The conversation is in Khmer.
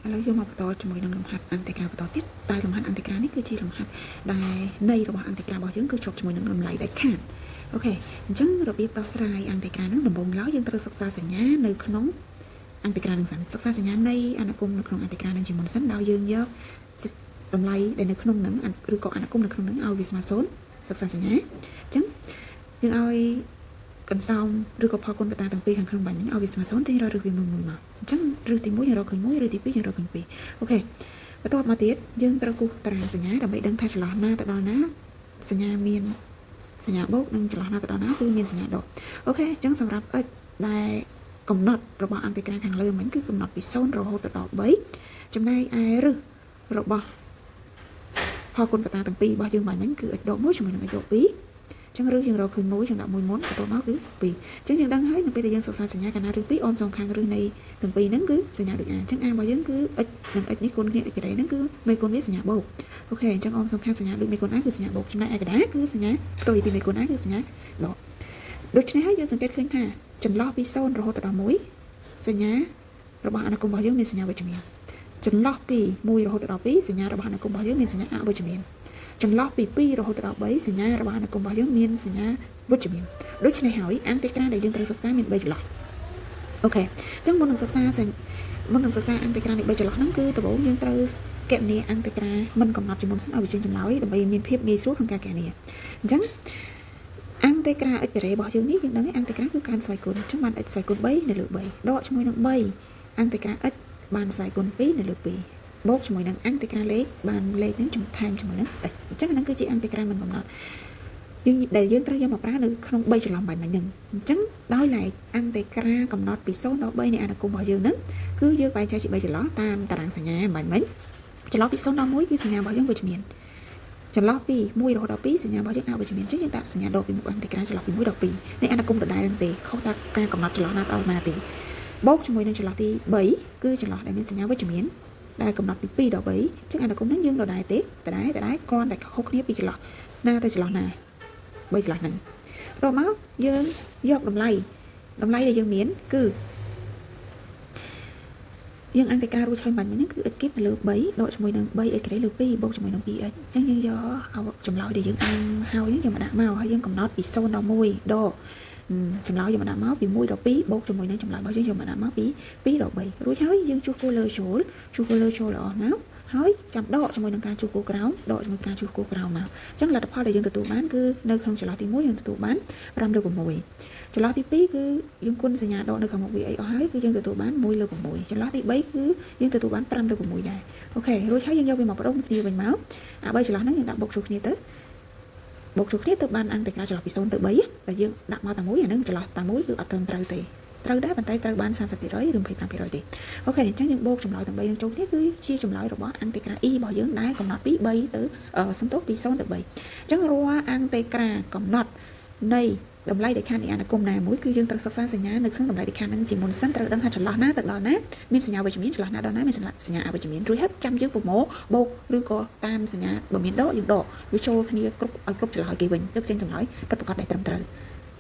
ឥឡូវយើងមកបន្តជាមួយនឹងលំហាត់អន្តេក្រាបន្តទៀតតែលំហាត់អន្តេក្រានេះគឺជាលំហាត់ដែលនៃរបស់អន្តេក្រារបស់យើងគឺជាប់ជាមួយនឹងតម្លៃដាច់ខាតអូខេអញ្ចឹងរបៀបដោះស្រាយអន្តេក្រាហ្នឹងដំបូងឡើយយើងត្រូវសិក្សាសញ្ញានៅក្នុងអន្តេក្រានឹងសិនសិក្សាសញ្ញានៃអនុគមនៅក្នុងអន្តេក្រានឹងជាមុនសិនដោយយើងយកតម្លៃដែលនៅក្នុងហ្នឹងឬក៏អនុគមនៅក្នុងហ្នឹងឲ្យវាស្មើ0សិក្សាសញ្ញាអញ្ចឹងយើងឲ្យកន្សោមឬក៏ផលគុណកតាទាំងពីរខាងក្នុងបាញ់នេះឲ្យវាស្មើ0ទីរកឬវាមួយមកអញ្ចឹងឬទី1យើងរកឃើញ1ឬទី2យើងរកឃើញ2អូខេបន្ទាប់មកទៀតយើងត្រូវគូសតារាងសញ្ញាដើម្បីដឹងថាចន្លោះណាទៅដល់ណាសញ្ញាមានសញ្ញាបូកនិងចន្លោះណាទៅដល់ណាគឺមានសញ្ញាដកអូខេអញ្ចឹងសម្រាប់ x ដែលកំណត់របស់អន្តេក្រាខាងលើមិញគឺកំណត់ពី0រហូតដល់3ចំណែកឯរឹសរបស់ផលគុណកតាទាំងពីររបស់យើងមិញគឺ x ដក1ជាមួយនឹង x ដក2ចឹងឬយើងរកឃើញ1ចឹងដាក់1មុនបន្ទាប់មកគឺ2ចឹងយើងដឹងហើយនៅពេលដែលយើងសិក្សាសញ្ញាកាលណាឬ2អមសងខាងឬនៃទាំងពីរហ្នឹងគឺសញ្ញាដូច a ចឹង a របស់យើងគឺ x និង x នេះគុណគ្នា x ក្រេហ្នឹងគឺមេគុណវាសញ្ញាបូកអូខេអញ្ចឹងអមសងខាងសញ្ញាដូចមេគុណ a គឺសញ្ញាបូកចំណែកឯកតាគឺសញ្ញាផ្ទុយពីមេគុណ a គឺសញ្ញាដកដូច្នេះហើយយើងសង្កេតឃើញថាចន្លោះពី0រហូតដល់1សញ្ញារបស់អនុគមរបស់យើងមានសញ្ញាវិជ្ជមានចន្លោះពី1រហូតដល់2សញ្ញារបស់អនុគមរបស់យើងមានសញ្ញាអវិជ្ជមានចន្លោះពី2រហូតដល់3សញ្ញារបស់អនុគមរបស់យើងមានសញ្ញាវិជ្ជមានដូច្នេះហើយអន្តេក្រាដែលយើងត្រូវសិក្សាមាន3ចន្លោះអូខេអញ្ចឹងមុននឹងសិក្សាអន្តេក្រានៃ3ចន្លោះហ្នឹងគឺដំបូងយើងត្រូវកណនីអន្តេក្រាមិនកំណត់ជាមុនសិនឲ្យវាចេញចម្លើយដើម្បីមានភាពងាយស្រួលក្នុងការកណនីអញ្ចឹងអន្តេក្រា x ការ៉េរបស់យើងនេះយើងដឹងហើយអន្តេក្រាគឺការស្វ័យគុណអញ្ចឹងបាន x ស្វ័យគុណ3នៅលើ3ដកជាមួយនឹង3អន្តេក្រា x បានស្វ័យគុណ2នៅលើ2បូកជាមួយនឹងអន្តេក្រាលេខបានលេខនឹងថែមជាមួយនឹង x អញ្ចឹងហ្នឹងគឺជាអន្តេក្រាមិនកំណត់យើងត្រូវយកមកប្រើនៅក្នុង3ចន្លោះបាញ់មិញហ្នឹងអញ្ចឹងដោយឡែកអន្តេក្រាកំណត់ពី0ដល់3នៃអនុគមរបស់យើងហ្នឹងគឺយើងបែងចែកជា3ចន្លោះតាមតារាងសញ្ញាបាញ់មិញចន្លោះពី0ដល់1គឺសញ្ញារបស់យើងវិជ្ជមានចន្លោះពី1រហូតដល់2សញ្ញារបស់យើងអវិជ្ជមានអញ្ចឹងយើងដាក់សញ្ញាដកពីមុខអន្តេក្រាចន្លោះពី1ដល់2នៃអនុគមដដែលហ្នឹងទេខុសតែការកំណត់ចន្លោះណាដល់ណាទេបូកជាមួយនឹងចន្លោះទី3គឺចន្លោះដែលមានសញ្ញាវិជ្ជមានដែលកំណត់ពី2ដល់3អញ្ចឹងអនុគមហ្នឹងយើងដដែលទេដដែលគ្រាន់តែខុសគ្នាពីចន្លោះណាទៅចន្លោះណា3ចន្លោះហ្នឹងបន្ទាប់មកយើងយកតម្លៃដែលយើងមានគឺយើងអន្តេក្រារួចហើយបាញ់មិញហ្នឹងគឺ x គីបនៅលើ3ដកជាមួយនឹង 3x ក្រេលើ2បូកជាមួយនឹង 2x អញ្ចឹងយើងយកចម្លើយដែលយើងអានហើយហ្នឹងយើងមកដាក់មកហើយយើងកំណត់ពី0ដល់1ដកចម្លើយយើងមកដាក់មកពី1ដល់2បូកជាមួយនឹងចម្លើយរបស់យើងមកដាក់មកពី2ដល់3រួចហើយយើងជួសគូលើចូលល្អមកហើយចាំដកជាមួយនឹងការជួសគូក្រោមដកជាមួយការជួសគូក្រោមមកអញ្ចឹងលទ្ធផលដែលយើងទទួលបានគឺនៅក្នុងចន្លោះទី1យើងទទួលបាន5លើ6ចន្លោះទី2គឺយើងគុណសញ្ញាដកនៅខាងមុខវាអីអស់ហើយគឺយើងទទួលបាន1លើ6ចន្លោះទី3គឺយើងទទួលបាន5លើ6ដែរអូខេរួចហើយយើងយកវាមកបដូរគ្នាវិញមកអា3ចន្លោះហ្នឹងយើងដាក់បូកជួសគ្នាទៅបានអន្តេក្រាចន្លោះពី0ទៅ3តែយើងដាក់មកតែមួយអាហ្នឹងចន្លោះតែមួយគឺអត់ត្រឹមត្រូវទេត្រូវដែរប៉ុន្តែត្រូវបាន 30% ឬ 25% ទេអូខេអញ្ចឹងយើងបូកចម្លើយទាំង3នឹងចូលគ្នាគឺជាចម្លើយរបស់អន្តេក្រា e របស់យើងដែលកំណត់ពី3ទៅសំទោសពី0ទៅ3អញ្ចឹងរាល់អន្តេក្រាកំណត់នៃតម្លៃដែលខាងនៃអនុគមណាមួយគឺយើងត្រូវសិក្សាសញ្ញានៅក្នុងតម្លៃដែលខាងហ្នឹងជាមុនសិនត្រូវដឹងថាចន្លោះណាទៅដល់ណាមានសញ្ញាវិជ្ជមានចន្លោះណាដល់ណាមានសញ្ញាអវិជ្ជមានរួចហើយចាំយើងប្រមូលបូកឬក៏តាមសញ្ញាបើមានដកយើងដកវាចូលគ្នាគ្រប់ចន្លោះឲ្យគេវិញទើបចេញចម្លើយពិតប្រាកដដែលត្រឹមត្រូវ